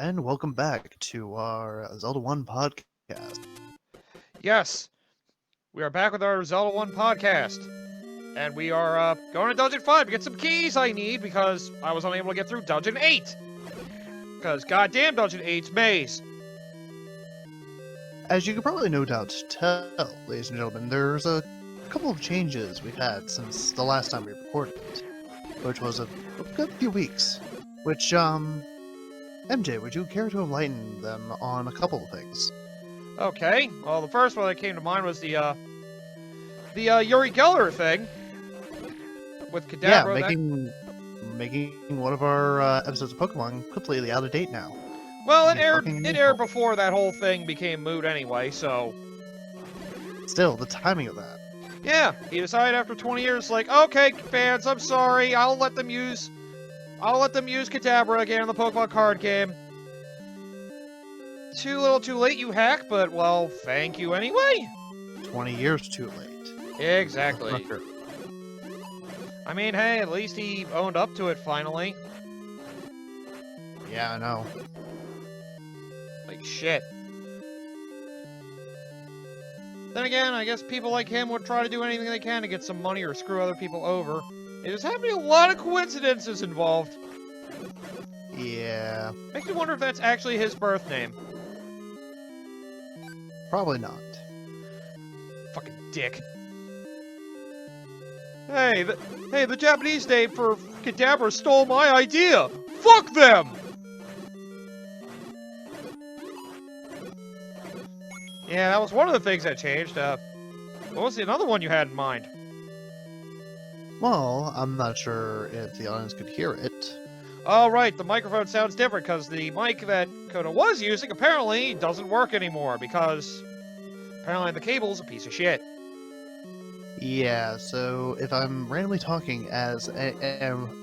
and welcome back to our Zelda 1 podcast. Yes, we are back with our Zelda 1 podcast. And we are going to Dungeon 5 to get some keys I need because I was unable to get through Dungeon 8. Because goddamn Dungeon 8's maze. As you can probably no doubt tell, ladies and gentlemen, there's a couple of changes we've had since the last time we recorded, which was a good few weeks. Which, MJ, would you care to enlighten them on a couple of things? Okay, well the first one that came to mind was the Yuri Geller thing. With Kadabra. Yeah, making one of our episodes of Pokemon completely out of date now. Well, it aired before that whole thing became moot anyway, so... Still, the timing of that. Yeah, he decided after 20 years, like, okay, fans, I'm sorry, I'll let them use Kadabra again in the Pokemon card game. Too little too late, you hack, but, well, thank you anyway. 20 years too late. Exactly. I mean, hey, at least he owned up to it finally. Yeah, I know. Like, shit. Then again, I guess people like him would try to do anything they can to get some money or screw other people over. There's happening a lot of coincidences involved. Yeah. Makes me wonder if that's actually his birth name. Probably not. Fucking dick. Hey, the Japanese name for Kadabra stole my idea! Fuck them! Yeah, that was one of the things that changed. What was the another one you had in mind? Well, I'm not sure if the audience could hear it. Oh, right, the microphone sounds different, because the mic that Koda was using apparently doesn't work anymore, because apparently the cable's a piece of shit. Yeah, so if I'm randomly talking as an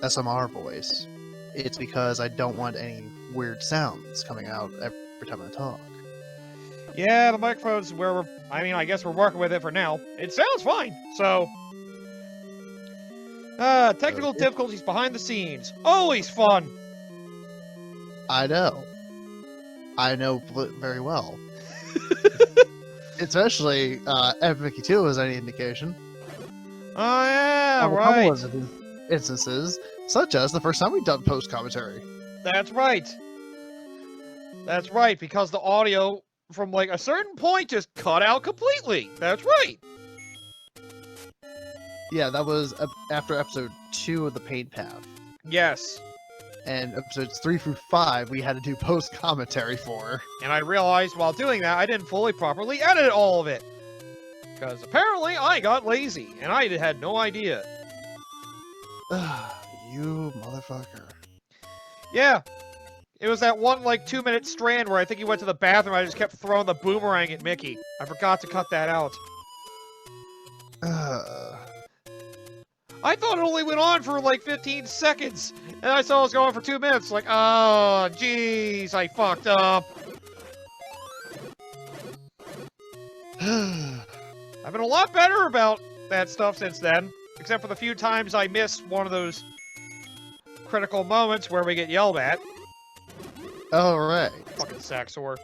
SMR voice, it's because I don't want any weird sounds coming out every time I talk. Yeah, the microphone's where I guess we're working with it for now. It sounds fine, so... technical difficulties behind the scenes. Always fun! I know. I know very well. Especially, if Mickey 2 is any indication. Oh, yeah, right. right. A couple of instances, such as the first time we done post-commentary. That's right. That's right, because the audio from, like, a certain point just cut out completely. That's right. Yeah, that was after episode 2 of the Pain Path. Yes. And episodes 3 through 5 we had to do post-commentary for. And I realized while doing that, I didn't fully properly edit all of it. Because apparently I got lazy, and I had no idea. You motherfucker. Yeah. It was that one, like, 2-minute strand where I think he went to the bathroom, I just kept throwing the boomerang at Mickey. I forgot to cut that out. I thought it only went on for, like, 15 seconds, and I saw it was going for 2 minutes. Like, oh, jeez, I fucked up. I've been a lot better about that stuff since then, except for the few times I missed one of those critical moments where we get yelled at. Alright. Fucking Saxor.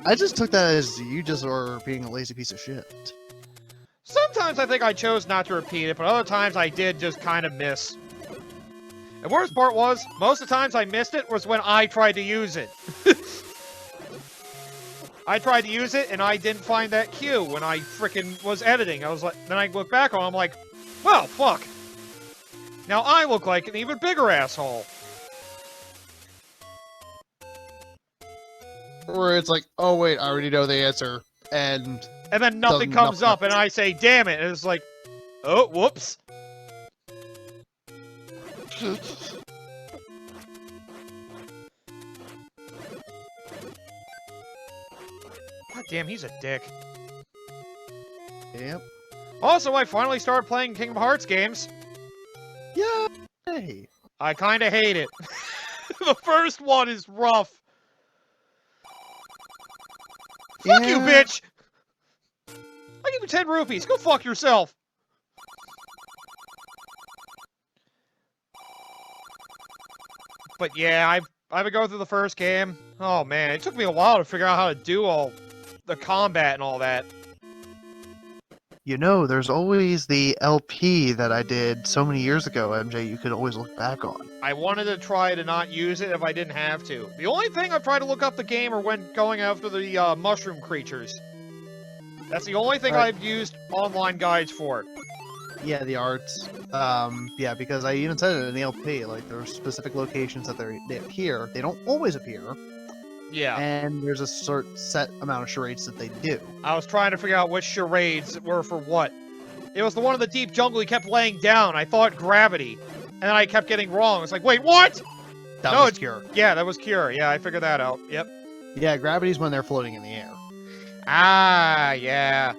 I just took that as you just were being a lazy piece of shit. Sometimes I think I chose not to repeat it, but other times I did just kind of miss. The worst part was, most of the times I missed it was when I tried to use it. I tried to use it, and I didn't find that cue when I frickin' was editing. I was like, then I look back on it, I'm like, well, fuck. Now I look like an even bigger asshole. Where it's like, oh wait, I already know the answer, and then nothing comes up, and I say, damn it, and it's like, oh, whoops. God damn, he's a dick. Yep. Also, I finally started playing Kingdom Hearts games. Yay! I kinda hate it. The first one is rough. Fuck you, bitch! I give you 10 rupees. Go fuck yourself. But yeah, I've been going through the first game. Oh man, it took me a while to figure out how to do all the combat and all that. You know, there's always the LP that I did so many years ago, MJ, you could always look back on. I wanted to try to not use it if I didn't have to. The only thing I've tried to look up the game are when going after the mushroom creatures. That's the only thing Right. I've used online guides for. Yeah, the arts. Yeah, because I even said it in the LP, like, there are specific locations that they appear. They don't always appear, Yeah. and there's a set amount of charades that they do. I was trying to figure out which charades were for what. It was the one in the deep jungle he kept laying down. I thought gravity. And then I kept getting wrong. It's like, wait, what? That No, was it's Cure. Yeah, that was Cure. Yeah, I figured that out. Yep. Yeah, gravity's when they're floating in the air. Ah, yeah.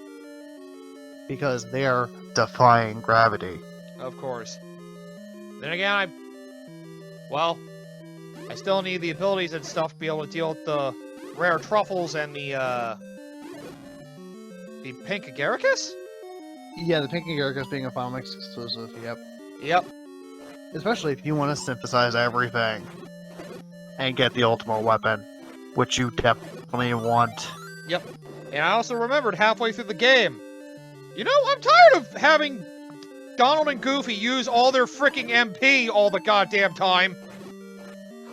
Because they're defying gravity. Of course. Then again, well, I still need the abilities and stuff to be able to deal with the rare truffles and the pink agaricus? Yeah, the Pink Agaricus being a Final Mix exclusive, yep. Yep. Especially if you want to synthesize everything and get the ultimate weapon, which you definitely want. Yep. And I also remembered halfway through the game, you know, I'm tired of having Donald and Goofy use all their freaking MP all the goddamn time.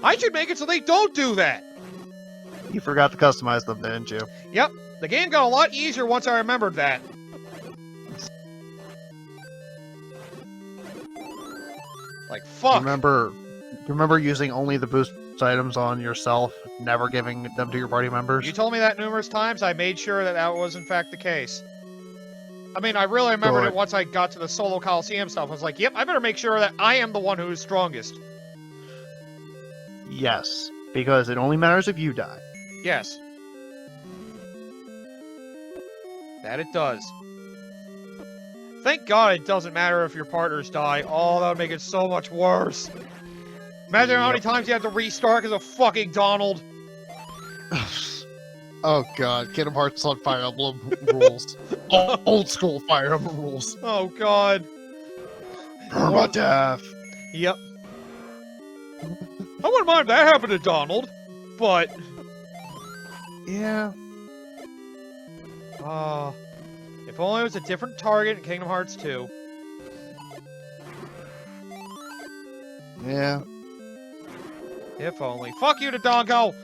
I should make it so they don't do that. You forgot to customize them, didn't you? Yep. The game got a lot easier once I remembered that. Like, fuck. Remember using only the boost items on yourself, never giving them to your party members? You told me that numerous times. I made sure that that was in fact the case. I mean, I really remembered it once I got to the solo Coliseum stuff. I was like, yep, I better make sure that I am the one who's strongest. Yes, because it only matters if you die. Yes. That it does. Thank God it doesn't matter if your partners die. Oh, that would make it so much worse. Imagine how many times you have to restart because of fucking Donald. Oh god, Kingdom Hearts on Fire Emblem rules. Old school Fire Emblem rules. Oh God. Permadeath. Yep. I wouldn't mind if that happened to Donald, but... Yeah. If only it was a different target in Kingdom Hearts 2. Yeah. If only. Fuck you, Dodongo!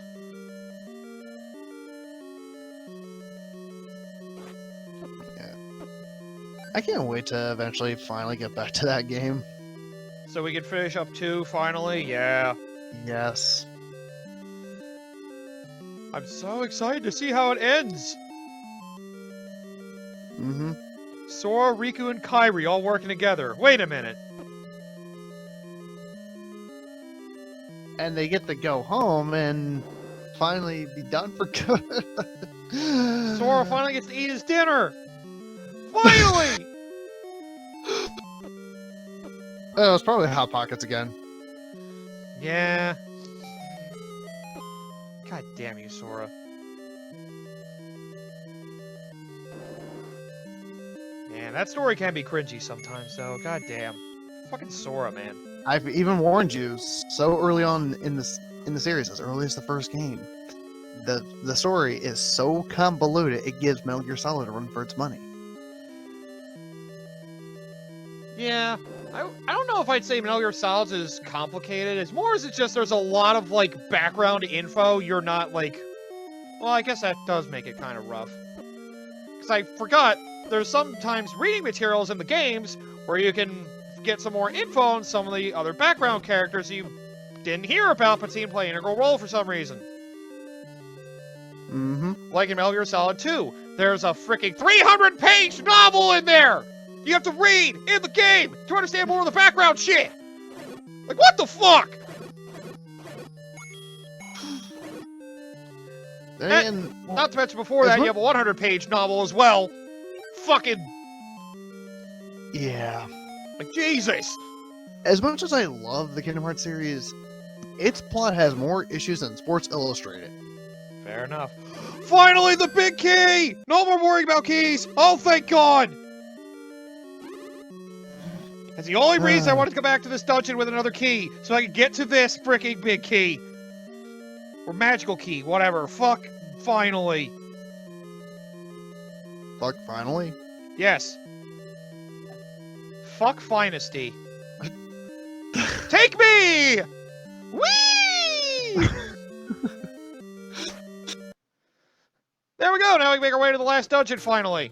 I can't wait to eventually finally get back to that game. So we can finish up 2, finally? Yeah. Yes. I'm so excited to see how it ends! Mm-hmm. Sora, Riku, and Kairi all working together. Wait a minute. And they get to go home and finally be done for good. Sora finally gets to eat his dinner! Finally! Oh, it's probably Hot Pockets again. Yeah. God damn you, Sora. Man, that story can be cringy sometimes, though. God damn. Fucking Sora, man. I've even warned you so early on in the series, as early as the first game. The story is so convoluted, it gives Metal Gear Solid a run for its money. Yeah. I don't know if I'd say Metal Gear Solid is complicated. It's more as it's just there's a lot of, like, background info you're not, like... Well, I guess that does make it kind of rough. Because I forgot, there's sometimes reading materials in the games where you can get some more info on some of the other background characters you didn't hear about but seem to play an integral role for some reason. Mm-hmm. Like in Metal Gear Solid 2, there's a freaking 300-page novel in there! You have to read in the game to understand more of the background shit! Like, what the fuck? And Not to mention before that, you have a 100-page novel as well. Fucking... yeah. Like, Jesus! As much as I love the Kingdom Hearts series, its plot has more issues than Sports Illustrated. Fair enough. Finally, the big key! No more worrying about keys! Oh, thank God! That's the only reason I wanted to go back to this dungeon with another key, so I could get to this freaking big key. Or magical key, whatever. Fuck, finally. Fuck, finally? Yes. Fuck Finesty. Take me! Whee! There we go, now we can make our way to the last dungeon, finally.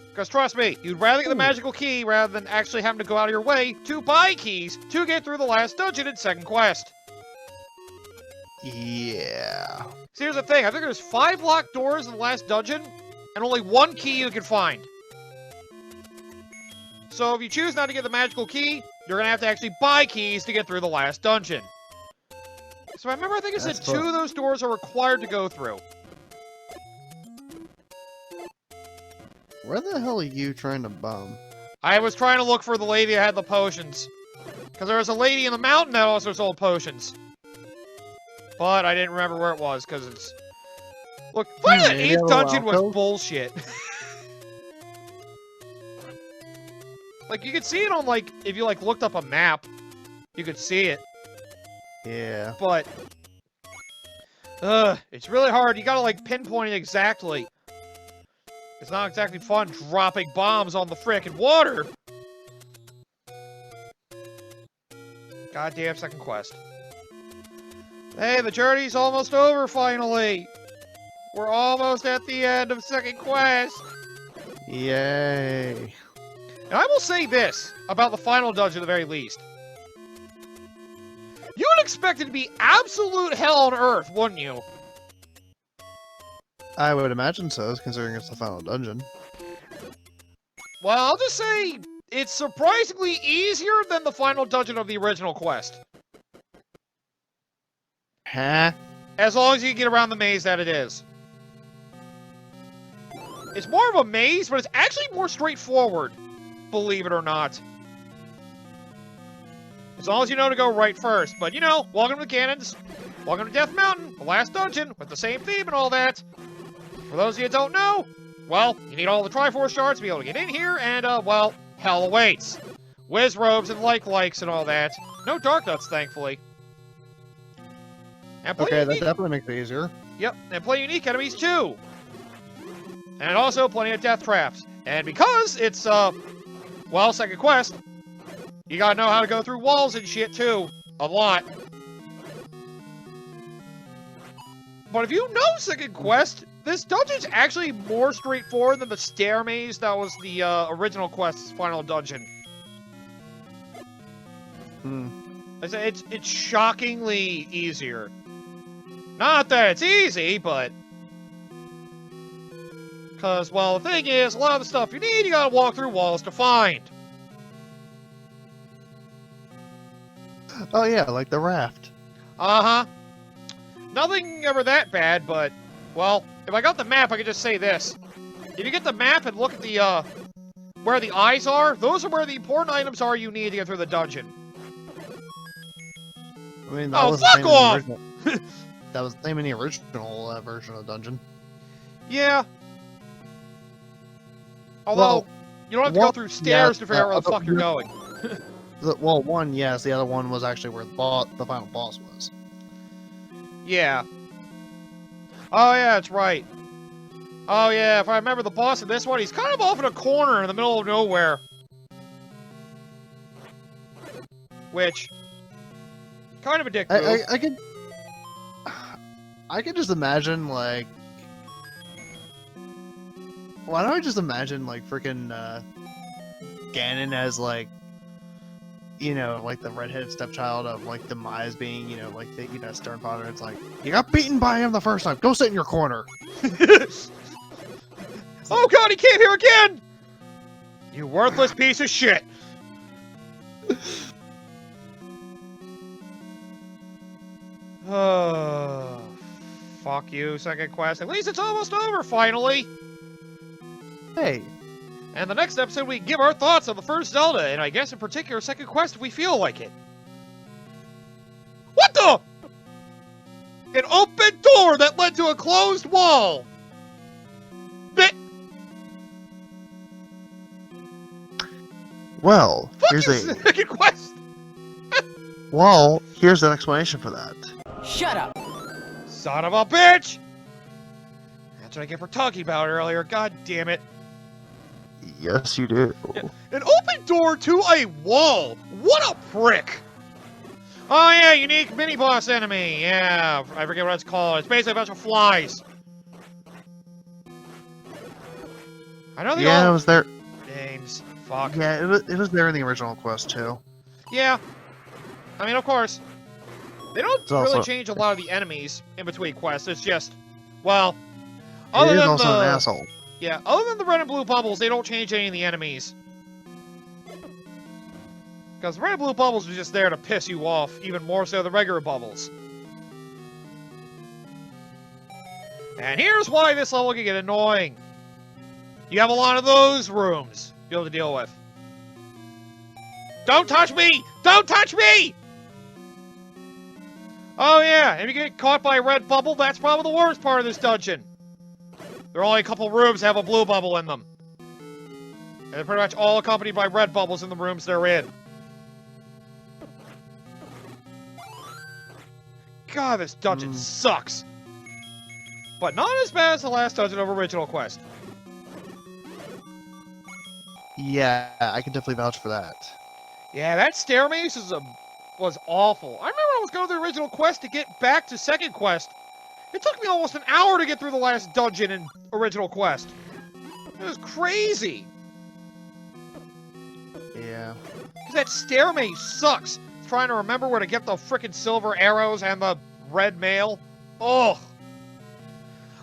Because trust me, you'd rather get the magical key rather than actually having to go out of your way to buy keys to get through the last dungeon in second quest. Yeah. See, here's the thing. I think there's 5 locked doors in the last dungeon, and only 1 key you can find. So if you choose not to get the magical key, you're going to have to actually buy keys to get through the last dungeon. So I remember I think it said 2 of those doors are required to go through. Where the hell are you trying to bum? I was trying to look for the lady that had the potions. Because there was a lady in the mountain that also sold potions. But I didn't remember where it was, because it's... Look, finding that 8th dungeon was bullshit. Like, you could see it on, like, if you, like, looked up a map, you could see it. Yeah. But... it's really hard. You gotta, like, pinpoint it exactly. It's not exactly fun dropping bombs on the frickin' water. Goddamn second quest. Hey, the journey's almost over, finally! We're almost at the end of second quest! Yay. And I will say this about the final dungeon at the very least. You would expect it to be absolute hell on earth, wouldn't you? I would imagine so, considering it's the final dungeon. Well, I'll just say, it's surprisingly easier than the final dungeon of the original quest. Huh? As long as you get around the maze that it is. It's more of a maze, but it's actually more straightforward, believe it or not. As long as you know to go right first. But, you know, welcome to the cannons. Welcome to Death Mountain, the last dungeon, with the same theme and all that. For those of you that don't know, well, you need all the Triforce shards to be able to get in here, and, well, hell awaits. Whiz robes and likes and all that. No dark nuts, thankfully. And Okay, that definitely makes it easier. Yep, and play unique enemies, too. And also plenty of death traps. And because it's, well, second quest, you gotta know how to go through walls and shit, too. A lot. But if you know second quest, this dungeon's actually more straightforward than the stair maze that was the original quest's final dungeon. It's shockingly easier. Not that it's easy, but... Because, well, the thing is, a lot of the stuff you need, you gotta walk through walls to find. Oh yeah, like the raft. Uh-huh. Nothing ever that bad, but... Well, if I got the map, I could just say this. If you get the map and look at the, where the eyes are, those are where the important items are you need to get through the dungeon. I mean, that was fuck off! That was the same in the original version of the dungeon. Yeah. Although, Well, you don't have to go through stairs to figure out where the fuck you're going. Well, one, yes. The other one was actually where the final boss was. Yeah. Oh, yeah, that's right. Oh, yeah, if I remember the boss in this one, he's kind of off in a corner in the middle of nowhere. Which... kind of a dick move. I could just imagine, like... Why don't I just imagine, like, freaking, Ganon as, like, you know, like the redheaded stepchild of, like, Demise being, you know, like, the, you know, stern father. It's like, you got beaten by him the first time. Go sit in your corner. Oh god, he came here again! You worthless piece of shit! Oh, fuck you, second quest. At least it's almost over, finally! Hey. And the next episode, we give our thoughts on the first Zelda, and I guess in particular, second quest, if we feel like it. What the? An open door that led to a closed wall! Well, Fuck here's you, a second quest! well, here's an explanation for that. Shut up! Son of a bitch! That's what I get for talking about it earlier. God damn it. Yes, you do. An open door to a wall! What a prick! Oh yeah, unique mini-boss enemy. Yeah, I forget what it's called. It's basically a bunch of flies. I know they Yeah, it all... was there. Names. Fuck. Yeah, it was there in the original quest too. Yeah. I mean, of course. They don't It's really also- change a lot of the enemies in between quests. It's just... Well... It Other is than also the... an asshole. Yeah, other than the red and blue bubbles, they don't change any of the enemies. Because red and blue bubbles are just there to piss you off, even more so than regular bubbles. And here's why this level can get annoying. You have a lot of those rooms to be able to deal with. Don't touch me! Don't touch me! Oh yeah, and if you get caught by a red bubble, that's probably the worst part of this dungeon. There are only a couple rooms that have a blue bubble in them. And they're pretty much all accompanied by red bubbles in the rooms they're in. God, this dungeon sucks. But not as bad as the last dungeon of Original Quest. Yeah, I can definitely vouch for that. Yeah, that stair maze was awful. I remember I was going to the Original Quest to get back to Second Quest. It took me almost an hour to get through the last dungeon in Original Quest. It was crazy. Yeah. Because that stair maze sucks. Trying to remember where to get the frickin' silver arrows and the red mail. Ugh.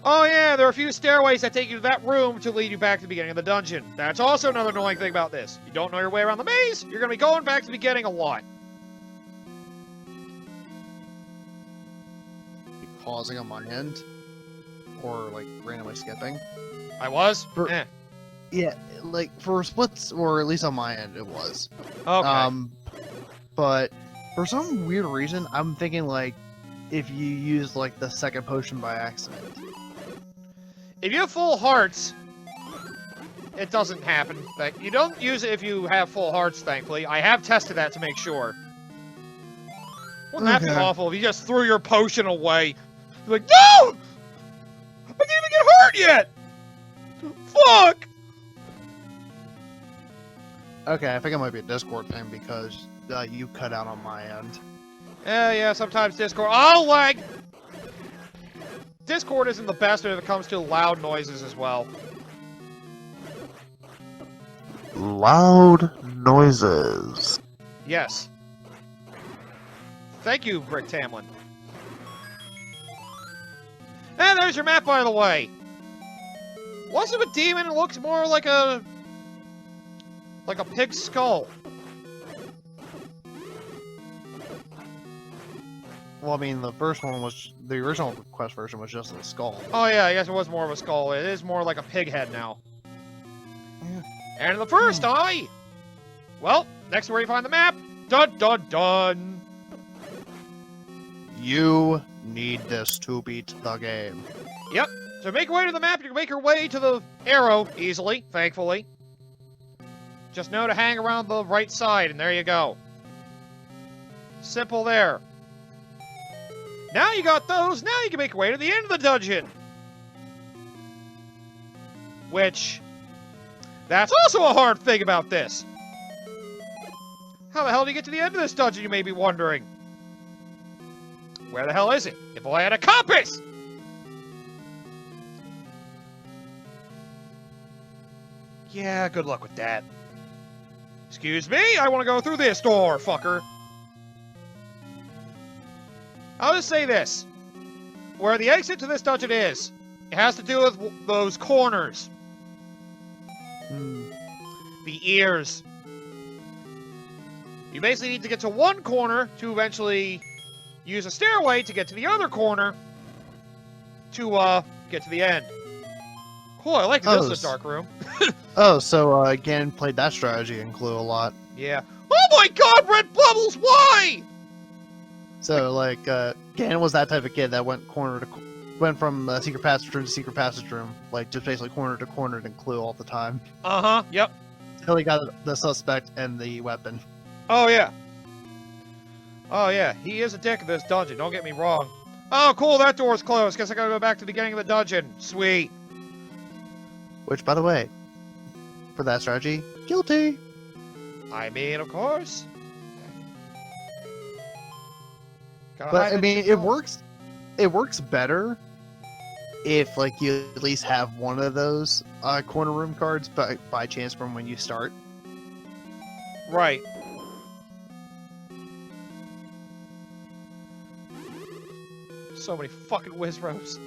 Oh yeah, there are a few stairways that take you to that room to lead you back to the beginning of the dungeon. That's also another annoying thing about this. You don't know your way around the maze, you're gonna be going back to the beginning a lot. Pausing on my end, or like randomly skipping. I was? For- Yeah, like for splits, or at least on my end, it was. Okay. But for some weird reason, I'm thinking like if you use like the second potion by accident. If you have full hearts, it doesn't happen. Like, you don't use it if you have full hearts, thankfully. I have tested that to make sure. Wouldn't that be Okay. awful if you just threw your potion away? You're like, no! I didn't even get hurt yet! Fuck! Okay, I think it might be a Discord thing because you cut out on my end. Yeah, sometimes Discord... Oh, lag! Discord isn't the best when it comes to loud noises as well. Loud noises. Yes. Thank you, Brick Tamlin. And there's your map, by the way. Once of a demon, it looks more like a pig's skull. Well, I mean, the first one was the original quest version was just a skull. Oh yeah, I guess it was more of a skull. It is more like a pig head now. Yeah. And the first eye. Well, next where you find the map. Dun dun dun. You need this to beat the game. Yep. So make your way to the map. You can make your way to the arrow easily, thankfully. Just know to hang around the right side, and there you go. Simple there. Now you got those, now you can make your way to the end of the dungeon. Which, that's also a hard thing about this. How the hell do you get to the end of this dungeon, you may be wondering? Where the hell is it? If I had a compass! Yeah, good luck with that. Excuse me, I want to go through this door, fucker. I'll just say this. Where the exit to this dungeon is, it has to do with those corners. The ears. You basically need to get to one corner to eventually use a stairway to get to the other corner to get to the end. Cool, I like that. This is a dark room. Oh, so Ganon played that strategy in Clue a lot. Yeah. Oh my god, red bubbles, why? So like Ganon was that type of kid that went from secret passage room to secret passage room, like just basically corner to corner in Clue all the time. Uh-huh, yep. until he got the suspect and the weapon. Oh, yeah. Oh, yeah. He is a dick in this dungeon. Don't get me wrong. Oh, cool. That door's closed. Guess I gotta go back to the beginning of the dungeon. Sweet. Which, by the way, for that strategy, guilty. I mean, of course. Gotta But hide I that mean, shit it well. works. It works better if like you at least have one of those corner room cards by chance from when you start. Right. So many fucking whiz ropes.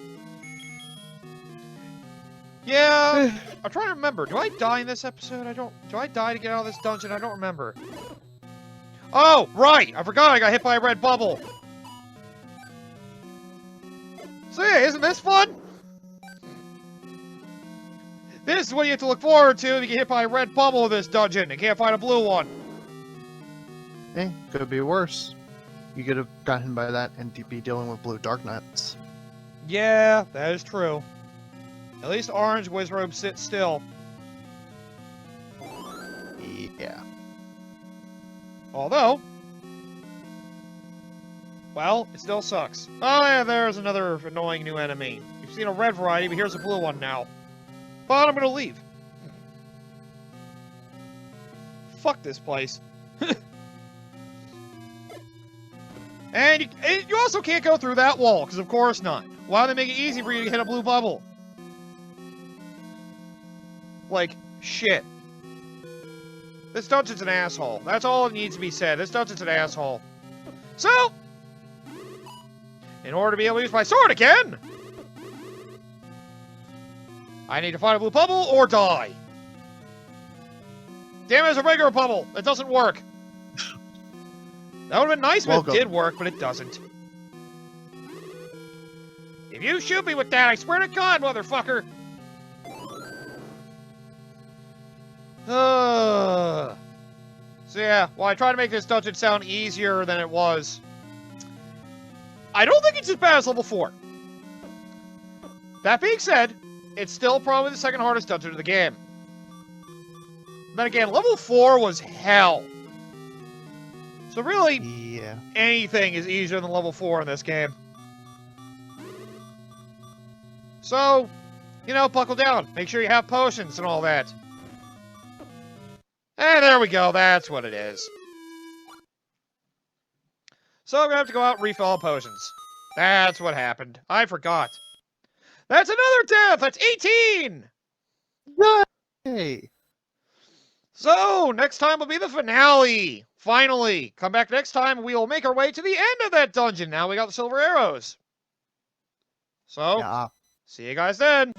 Yeah, I'm trying to remember. Do I die in this episode? Do I die to get out of this dungeon? I don't remember. Oh, right! I forgot I got hit by a red bubble. So yeah, isn't this fun? This is what you have to look forward to if you get hit by a red bubble in this dungeon and can't find a blue one. Could be worse. You could have gotten by that and be dealing with blue dark knights. Yeah, that is true. At least orange Wizrobe sits still. Yeah. Although, well, it still sucks. Oh yeah, there's another annoying new enemy. You've seen a red variety, but here's a blue one now. But I'm gonna leave. Fuck this place. And you also can't go through that wall, because of course not. Why would they make it easy for you to hit a blue bubble? Like, shit. This dungeon's an asshole. That's all it needs to be said. This dungeon's an asshole. So, in order to be able to use my sword again, I need to find a blue bubble or die. Damn, there's a regular bubble. That doesn't work. That would have been nice if it did work, but it doesn't. If you shoot me with that, I swear to God, motherfucker! So yeah, well, I tried to make this dungeon sound easier than it was. I don't think it's as bad as level 4. That being said, it's still probably the second hardest dungeon of the game. Then again, level 4 was hell. So really, Yeah. anything is easier than level 4 in this game. So, you know, buckle down. Make sure you have potions and all that. And there we go. That's what it is. So I'm going to have to go out and refill all potions. That's what happened. I forgot. That's another death! That's 18! Yay! So, next time will be the finale. Finally. Come back next time and we will make our way to the end of that dungeon. Now we got the silver arrows. So, Yeah. see you guys then.